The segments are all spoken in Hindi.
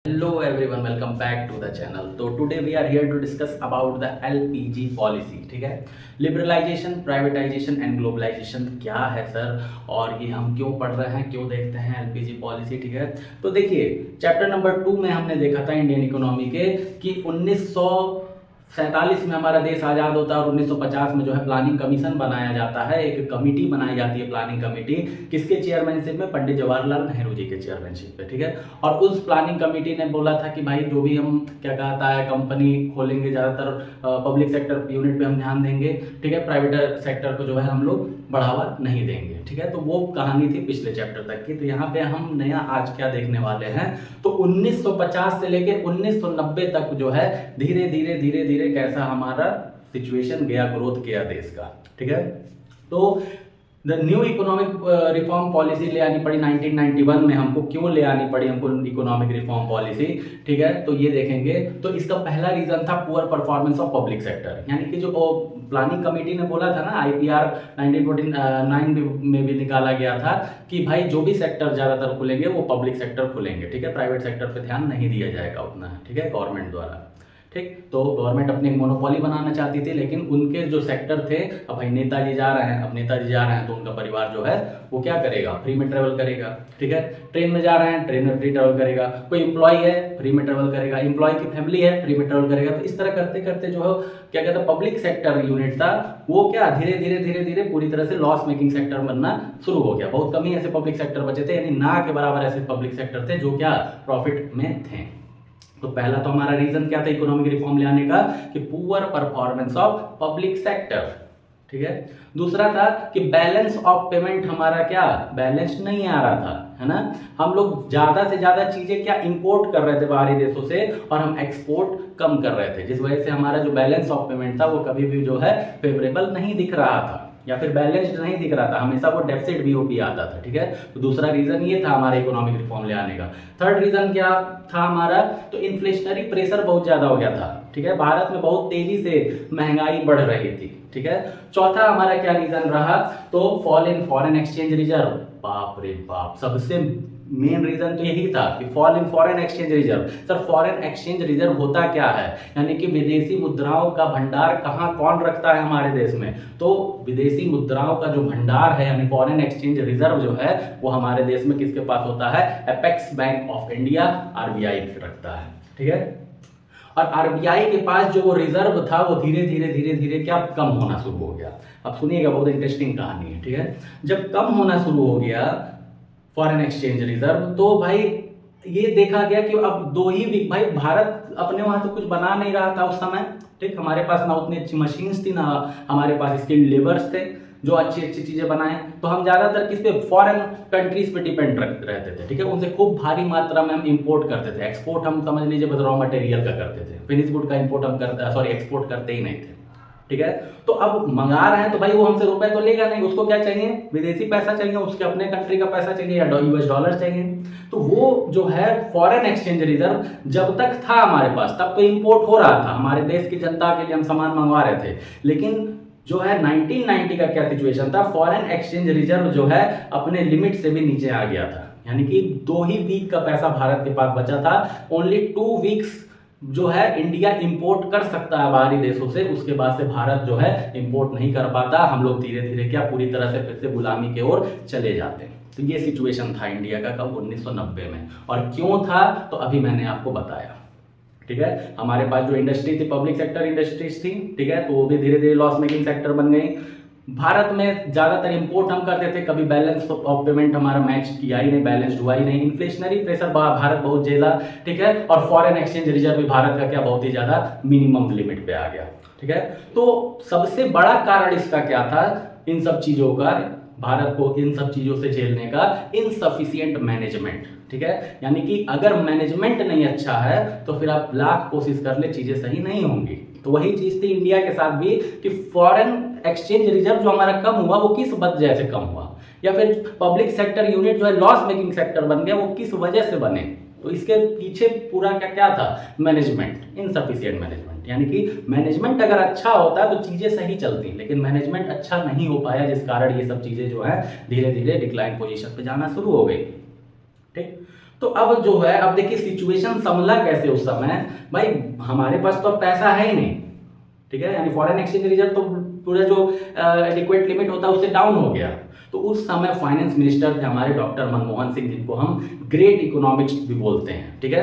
Hello everyone, welcome back to the channel. तो today we are here to discuss about the LPG policy. ठीक है, लिबरलाइजेशन, प्राइवेटाइजेशन एंड ग्लोबलाइजेशन क्या है सर, और ये हम क्यों पढ़ रहे हैं, क्यों देखते हैं एलपीजी पॉलिसी. ठीक है, तो देखिए चैप्टर नंबर 2 में हमने देखा था इंडियन इकोनॉमी के कि 1947 में हमारा देश आज़ाद होता है और 1950 में जो है प्लानिंग कमीशन बनाया जाता है, एक कमेटी बनाई जाती है प्लानिंग कमेटी, किसके चेयरमैनशिप में, पंडित जवाहरलाल नेहरू जी के चेयरमैनशिप पे. ठीक है, और उस प्लानिंग कमेटी ने बोला था कि भाई जो भी हम क्या कहता है कंपनी खोलेंगे, ज़्यादातर पब्लिक सेक्टर यूनिट पे हम ध्यान देंगे. ठीक है, प्राइवेट सेक्टर को जो है हम लोग बढ़ावा नहीं देंगे. ठीक है, तो वो कहानी थी पिछले चैप्टर तक की. तो यहाँ पे हम नया आज क्या देखने वाले हैं, तो 1950 से लेकर 1990 तक जो है धीरे धीरे धीरे धीरे कैसा हमारा सिचुएशन गया, ग्रोथ किया देश का. ठीक है, तो the new economic reform policy ले आनी पड़ी 1991 में. हमको क्यों ले आनी पड़ी हमको इकोनॉमिक रिफॉर्म पॉलिसी, ठीक है, तो ये देखेंगे. तो इसका पहला रीजन था poor performance of public sector, यानी कि जो प्लानिंग कमेटी ने बोला था ना, आईपीआर 1949 में भी निकाला गया था कि भाई जो भी सेक्टर ज्यादातर खुलेंगे वो पब्लिक सेक्टर खुलेंगे. ठीक है, प्राइवेट सेक्टर पे ध्यान नहीं दिया जाएगा उतना. ठीक है, गवर्नमेंट द्वारा. ठीक, तो गवर्नमेंट अपनी एक मोनोपोली बनाना चाहती थी, लेकिन उनके जो सेक्टर थे, अब भाई नेताजी जा रहे हैं, अब नेताजी जा रहे हैं तो उनका परिवार जो है वो क्या करेगा, फ्री में ट्रेवल करेगा. ठीक है, ट्रेन में जा रहे हैं, ट्रेन में फ्री ट्रेवल करेगा. कोई एम्प्लॉय है, फ्री में ट्रेवल करेगा. एम्प्लॉय की फैमिली है, फ्री में ट्रेवल करेगा. तो इस तरह करते करते जो है क्या कहते हैं पब्लिक सेक्टर यूनिट था वो क्या धीरे धीरे धीरे धीरे पूरी तरह से लॉस मेकिंग सेक्टर बनना शुरू हो गया. बहुत कम ही ऐसे पब्लिक सेक्टर बचे थे, यानी ना के बराबर ऐसे पब्लिक सेक्टर थे जो क्या प्रॉफिट में थे. तो पहला तो हमारा रीजन क्या था इकोनॉमिक रिफॉर्म ले आने का, कि poor performance of public sector. ठीक है, दूसरा था कि बैलेंस ऑफ पेमेंट हमारा क्या बैलेंस नहीं आ रहा था, है ना. हम लोग ज्यादा से ज्यादा चीजें क्या इंपोर्ट कर रहे थे बाहरी देशों से और हम एक्सपोर्ट कम कर रहे थे, जिस वजह से हमारा जो बैलेंस ऑफ पेमेंट था वो कभी भी जो है फेवरेबल नहीं दिख रहा था, या फिर बैलेंस्ड नहीं दिख रहा था, हमेशा वो डेफिसिट बीओपी आता था. ठीक है, तो दूसरा रीजन ये था हमारे इकोनॉमिक रिफॉर्म ले आने का. थर्ड रीजन क्या था हमारा, तो इन्फ्लेशनरी प्रेशर बहुत ज्यादा हो गया था. ठीक है, भारत में बहुत तेजी से महंगाई बढ़ रही थी. ठीक है, चौथा हमारा क्या रीजन रहा, तो fall in foreign exchange reserve. बाप रे बाप, सबसे मेन रीजन तो यही था कि fall in foreign exchange reserve. Sir foreign exchange reserve होता क्या है, यानी कि विदेशी मुद्राओं का भंडार कहाँ कौन रखता है हमारे देश में, तो विदेशी मुद्राओं का जो भंडार है यानी फॉरेन एक्सचेंज रिजर्व जो है वो हमारे देश में किसके पास होता है, apex bank of India RBI रखता है. ठीक है, और आरबीआई के पास जो वो रिजर्व था वो धीरे धीरे धीरे धीरे क्या कम होना शुरू हो गया. अब सुनिएगा, बहुत इंटरेस्टिंग कहानी है. ठीक है, जब कम होना शुरू हो गया फॉरेन एक्सचेंज रिजर्व, तो भाई ये देखा गया कि अब दो ही वीक, भाई भारत अपने वहां तो कुछ बना नहीं रहा था उस समय. ठीक, हमारे पास ना उतनी अच्छी मशीन्स थी, ना हमारे पास स्किल्ड लेबर्स थे जो अच्छी अच्छी चीजें बनाएं. तो हम ज्यादातर किस पे, फॉरेन कंट्रीज पे डिपेंड रहते थे. ठीक है, उनसे खूब भारी मात्रा में हम इंपोर्ट करते थे. एक्सपोर्ट हम समझ लीजिए बस रॉ मटेरियल का करते थे, फिनिश गुड का इंपोर्ट हम एक्सपोर्ट करते ही नहीं थे. ठीक है, तो अब मंगा रहे हैं तो भाई वो हमसे रुपए तो लेगा नहीं, उसको क्या चाहिए, विदेशी पैसा चाहिए, उसके अपने कंट्री का पैसा चाहिए या यूएस डॉलर चाहिए. तो वो जो है फॉरेन एक्सचेंज रिजर्व जब तक था हमारे पास तब तो इंपोर्ट हो रहा था, हमारे देश की जनता के लिए हम सामान मंगवा रहे थे. लेकिन जो है 1990 का क्या सिचुएशन था, फॉरेन एक्सचेंज रिजर्व जो है अपने लिमिट से भी नीचे आ गया था, यानी कि 2 ही वीक का पैसा भारत के पास बचा था. ओनली 2 वीक्स जो है इंडिया इंपोर्ट कर सकता है बाहरी देशों से, उसके बाद से भारत जो है इंपोर्ट नहीं कर पाता. हम लोग धीरे धीरे क्या पूरी तरह से फिर से गुलामी की ओर चले जाते हैं. तो ये सिचुएशन था इंडिया का कब, 1990 में. और क्यों था तो अभी मैंने आपको बताया. ठीक है, हमारे पास जो इंडस्ट्री थी पब्लिक सेक्टर इंडस्ट्रीज थी. ठीक है, तो वो भी धीरे धीरे लॉस मेकिंग सेक्टर बन गई. भारत में ज्यादातर इंपोर्ट हम करते थे, कभी बैलेंस ऑफ पेमेंट हमारा मैच किया ही नहीं, बैलेंस्ड हुआ ही नहीं. इन्फ्लेशनरी प्रेशर भारत बहुत झेला. ठीक है, और फॉरेन एक्सचेंज रिजर्व भी भारत का क्या बहुत ही ज्यादा मिनिमम लिमिट पे आ गया. ठीक है, तो सबसे बड़ा कारण इसका क्या था, इन सब चीजों का, भारत को इन सब चीजों से झेलने का, इनसफिशिएंट मैनेजमेंट. ठीक है, यानी कि अगर मैनेजमेंट नहीं अच्छा है तो फिर आप लाख कोशिश कर ले चीजें सही नहीं होंगी. तो वही चीज थी इंडिया के साथ भी कि फॉरेन एक्सचेंज रिजर्व जो हमारा कम हुआ वो किस वजह से कम हुआ, या फिर पब्लिक सेक्टर यूनिट जो है लॉस मेकिंग सेक्टर बन गया वो किस वजह से बने. तो इसके पीछे पूरा क्या क्या था, मैनेजमेंट, इनसफिशिएंट मैनेजमेंट. यानी कि मैनेजमेंट अगर अच्छा होता तो चीजें सही चलती, लेकिन मैनेजमेंट अच्छा नहीं हो पाया, जिस कारण ये सब चीजें जो है धीरे धीरे डिक्लाइन पोजीशन पे जाना शुरू हो गई. ठीक, तो अब जो है, अब देखिए सिचुएशन संभला कैसे उस समय, भाई हमारे पास तो अब पैसा है ही नहीं, ठीक है, यानी फॉरेन एक्सचेंज रिजर्व तो पूरा जो एडिक्वेट लिमिट होता है उससे डाउन हो गया। तो उस समय फाइनेंस मिनिस्टर थे हमारे डॉक्टर मनमोहन सिंह, जिनको हम ग्रेट इकोनॉमिक्स भी बोलते हैं, ठीक है।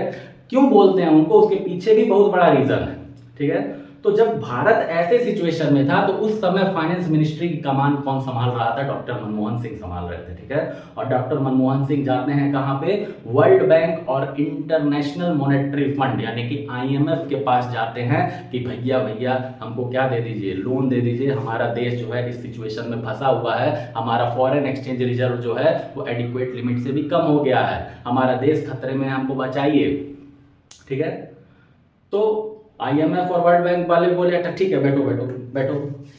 क्यों बोलते हैं उनको, उसके पीछे भी बहुत बड़ा रीजन है, ठीक है। तो जब भारत ऐसे सिचुएशन में था तो उस समय फाइनेंस मिनिस्ट्री की कमान कौन संभाल रहा था, डॉक्टर मनमोहन सिंह संभाल रहे थे, ठीक है। और डॉक्टर मनमोहन सिंह जाते हैं कहाँ पे, वर्ल्ड बैंक और इंटरनेशनल मॉनेटरी फंड यानी कि IMF के पास जाते हैं कि भैया हमको क्या दे दीजिए, लोन दे दीजिए, हमारा देश जो है इस सिचुएशन में फंसा हुआ है, हमारा फॉरेन एक्सचेंज रिजर्व जो है वो एडिक्वेट लिमिट से भी कम हो गया है, हमारा देश खतरे में है, हमको बचाइए, ठीक है। तो IMF और वर्ल्ड बैंक वाले बोले अच्छा ठीक है, बैठो बैठो बैठो,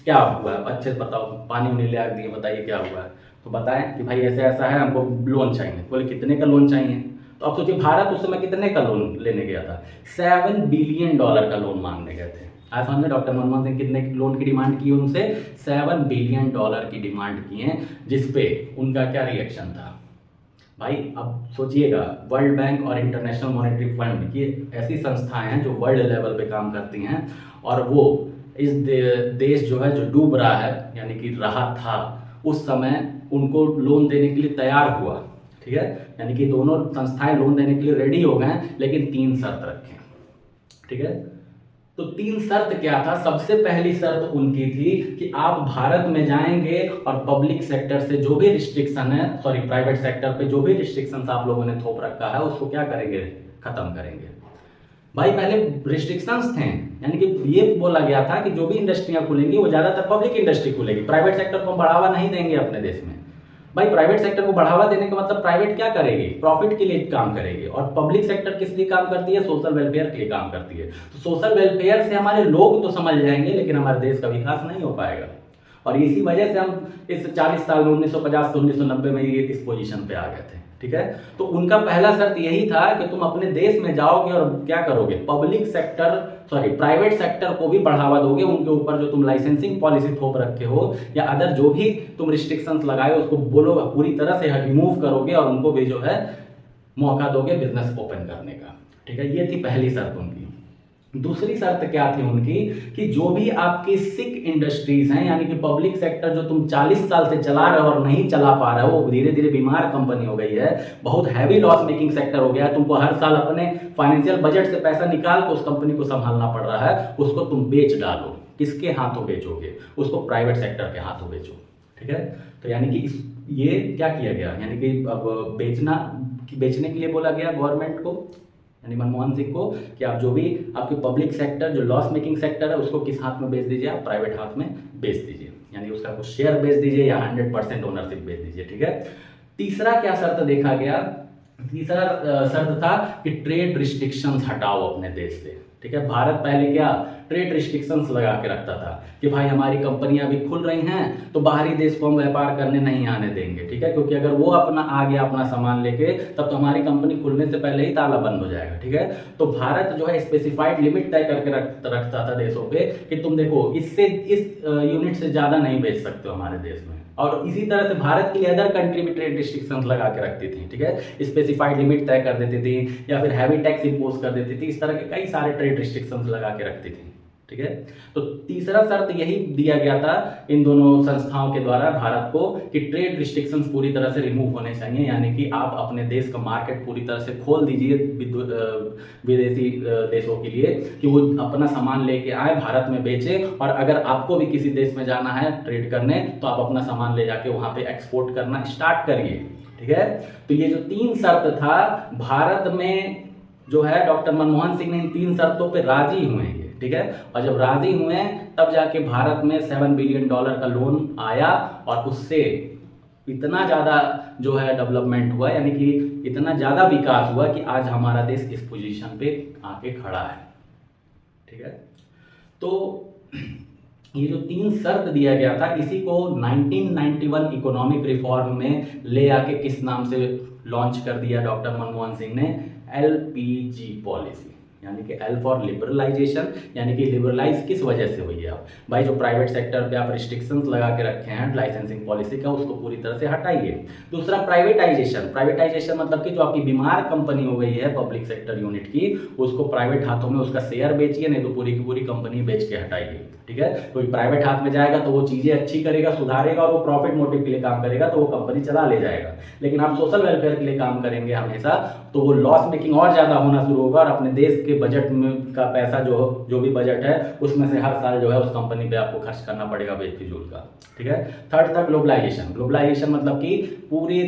क्या हुआ है अच्छे से बताओ, पानी उन्हें ले आ दिए, बताइए क्या हुआ है। तो बताएं कि भाई ऐसा ऐसा है, हमको लोन चाहिए। बोले कितने का लोन चाहिए, तो अब सोचिए भारत उस समय कितने का लोन लेने गया था, $7 बिलियन का लोन मांगने गए थे। आज समझ में, डॉक्टर मनमोहन सिंह कितने लोन की डिमांड की उनसे, $7 बिलियन की डिमांड की है, जिसपे उनका क्या रिएक्शन था भाई। अब सोचिएगा, वर्ल्ड बैंक और इंटरनेशनल मॉनेटरी फंड ये ऐसी संस्थाएं हैं जो वर्ल्ड लेवल पे काम करती हैं, और वो इस देश जो है जो डूब रहा है यानी कि रहा था उस समय, उनको लोन देने के लिए तैयार हुआ, ठीक है। यानी कि दोनों संस्थाएं लोन देने के लिए रेडी हो गए, लेकिन 3 शर्त रखें, ठीक है। तो 3 शर्त क्या था, सबसे पहली शर्त उनकी थी कि आप भारत में जाएंगे और पब्लिक सेक्टर से जो भी रिस्ट्रिक्शन है, सॉरी प्राइवेट सेक्टर पे जो भी रिस्ट्रिक्शंस आप लोगों ने थोप रखा है उसको क्या करेंगे, खत्म करेंगे। भाई पहले रिस्ट्रिक्शंस थे, यानी कि ये बोला गया था कि जो भी इंडस्ट्रियां खुलेंगी वो ज्यादातर पब्लिक इंडस्ट्री खुलेगी, प्राइवेट सेक्टर को बढ़ावा नहीं देंगे अपने देश में। भाई प्राइवेट सेक्टर को बढ़ावा देने का मतलब प्राइवेट क्या करेगी, प्रॉफिट के लिए काम करेगी, और पब्लिक सेक्टर किस लिए काम करती है, सोशल वेलफेयर के लिए काम करती है। तो सोशल वेलफेयर से हमारे लोग तो समझ जाएंगे, लेकिन हमारे देश का विकास नहीं हो पाएगा। और इसी वजह से हम इस 40 साल में 1950 से 1990 में ये इस पोजीशन पे आ गए थे, ठीक है। तो उनका पहला शर्त यही था कि तुम अपने देश में जाओगे और क्या करोगे, public sector sorry private sector को भी बढ़ावा दोगे, उनके ऊपर जो तुम लाइसेंसिंग पॉलिसी थोप रखे हो या अदर जो भी तुम रिस्ट्रिक्शंस लगाए उसको बोलो पूरी तरह से रिमूव करोगे, और उनको भी जो है मौका दोगे बिजनेस ओपन करने का, ठीक है। ये थी पहली शर्त उनकी। दूसरी शर्त क्या थी उनकी कि जो भी आपकी सिक इंडस्ट्रीज हैं, यानी कि पब्लिक सेक्टर जो तुम 40 साल से चला रहे हो और नहीं चला पा रहे हो, वो धीरे धीरे बीमार कंपनी हो गई है, बहुत हैवी लॉस मेकिंग सेक्टर हो गया है, तुमको हर साल अपने फाइनेंशियल बजट से पैसा निकाल के उस कंपनी को संभालना पड़ रहा है, उसको तुम बेच डालो। किसके हाथों बेचोगे, उसको प्राइवेट सेक्टर के हाथों बेचो, ठीक है। तो यानी कि ये क्या किया गया, यानी कि अब बेचने के लिए बोला गया गवर्नमेंट को, यानी मनमोहन सिंह को, कि आप जो भी आपके पब्लिक सेक्टर जो लॉस मेकिंग सेक्टर है उसको किस हाथ में बेच दीजिए, आप प्राइवेट हाथ में बेच दीजिए, यानी उसका कुछ शेयर बेच दीजिए या 100% ओनरशिप बेच दीजिए, ठीक है। तीसरा क्या शर्त देखा गया, तीसरा शर्त था कि ट्रेड रिस्ट्रिक्शंस हटाओ अपने देश से, ठीक है। भारत पहले क्या ट्रेड रिस्ट्रिक्शंस लगा के रखता था कि भाई हमारी कंपनियां भी खुल रही हैं तो बाहरी देश को हम व्यापार करने नहीं आने देंगे, ठीक है, क्योंकि अगर वो अपना आ गया अपना सामान लेके तब तो हमारी कंपनी खुलने से पहले ही ताला बंद हो जाएगा, ठीक है। तो भारत जो है स्पेसिफाइड लिमिट तय करके रखता था देशों पे कि तुम देखो इससे इस यूनिट से ज्यादा नहीं बेच सकते हो हमारे देश में, और इसी तरह से भारत के लिए अदर कंट्री भी ट्रेड रिस्ट्रिक्शंस लगा के रखती थी, ठीक है, स्पेसिफाइड लिमिट तय कर देती थी या फिर हैवी टैक्स इंपोज कर देती थी, इस तरह के कई सारे ट्रेड रिस्ट्रिक्शंस लगा के रखती थी, ठीक है। तो तीसरा शर्त यही दिया गया था इन दोनों संस्थाओं के द्वारा भारत को कि ट्रेड रिस्ट्रिक्शंस पूरी तरह से रिमूव होने चाहिए, यानी कि आप अपने देश का मार्केट पूरी तरह से खोल दीजिए विदेशी देशों के लिए कि वो अपना सामान लेके आए भारत में बेचे, और अगर आपको भी किसी देश में जाना है ट्रेड करने तो आप अपना सामान ले जाके वहां पे एक्सपोर्ट करना स्टार्ट करिए, ठीक है। तो ये जो 3 शर्त था भारत में जो है डॉक्टर मनमोहन सिंह ने इन 3 शर्तों पे राजी हुए, ठीक है। और जब राजी हुए तब जाके भारत में $7 बिलियन का लोन आया, और उससे इतना ज्यादा जो है डेवलपमेंट हुआ, यानी कि इतना ज्यादा विकास हुआ कि आज हमारा देश इस पोजीशन पे आके खड़ा है, ठीक है। तो ये जो 3 शर्त दिया गया था इसी को 1991 इकोनॉमिक रिफॉर्म में ले आके किस नाम से लॉन्च कर दिया डॉक्टर मनमोहन सिंह ने, LPG पॉलिसी, यानी कि L फॉर लिबरलाइजेशन, यानी कि लिबरलाइज किस वजह से हुई है आप भाई, जो प्राइवेट सेक्टर पे आप रिस्ट्रिक्शंस लगा के रखे हैं लाइसेंसिंग पॉलिसी का, उसको पूरी तरह से हटाइए। दूसरा प्राइवेटाइजेशन, प्राइवेटाइजेशन मतलब कि जो आपकी बीमार कंपनी हो गई है पब्लिक सेक्टर यूनिट की, उसको प्राइवेट हाथों में उसका शेयर बेचिए, नहीं तो पूरी की पूरी कंपनी बेच के हटाइए। ठीक है, कोई प्राइवेट हाथ में जाएगा तो वो चीजें अच्छी करेगा, सुधारेगा और वो प्रॉफिट मोटिव के लिए काम करेगा तो वो कंपनी चला ले जाएगा। लेकिन आप सोशल वेलफेयर के लिए काम करेंगे हमेशा तो वो लॉस मेकिंग और ज्यादा होना शुरू होगा और अपने देश के बजट में का पैसा जो भी बजट है उसमें से हर साल जो है उस कंपनी पे आपको खर्च करना पड़ेगा बेफिजूल का। ठीक है, थर्ड था ग्लोबलाइजेशन। ग्लोबलाइजेशन मतलब कि पूरी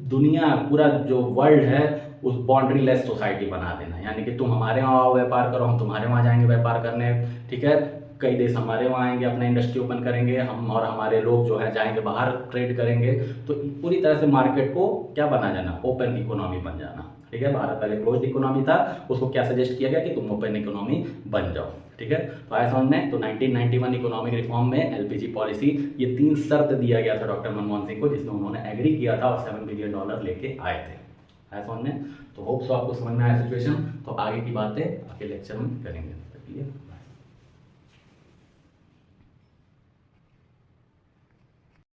दुनिया, पूरा जो वर्ल्ड है उस बाउंड्री लेस सोसाइटी बना देना, यानी कि तुम हमारे वहाँ आओ व्यापार करो, हम तुम्हारे वहाँ जाएंगे व्यापार करने। ठीक है, कई देश हमारे वहाँ आएंगे, अपना इंडस्ट्री ओपन करेंगे, हम और हमारे लोग जो है जाएंगे बाहर ट्रेड करेंगे। तो पूरी तरह से मार्केट को क्या बना जाना, ओपन इकोनॉमी बन जाना। ठीक है, भारत पहले क्लोज्ड इकोनॉमी था, उसको क्या सजेस्ट किया गया कि तुम ओपन इकोनॉमी बन जाओ। ठीक है, तो आया समझ में। तो 1991 इकोनॉमिक रिफॉर्म में एलपीजी पॉलिसी ये 3 शर्त दिया गया था डॉक्टर मनमोहन सिंह को, जिसमें उन्होंने एग्री किया था और $7 बिलियन लेके आए थे। आया समझ में। तो होप सो आपको समझ में आया सिचुएशन। तो आगे की बातें आगे लेक्चर में करेंगे।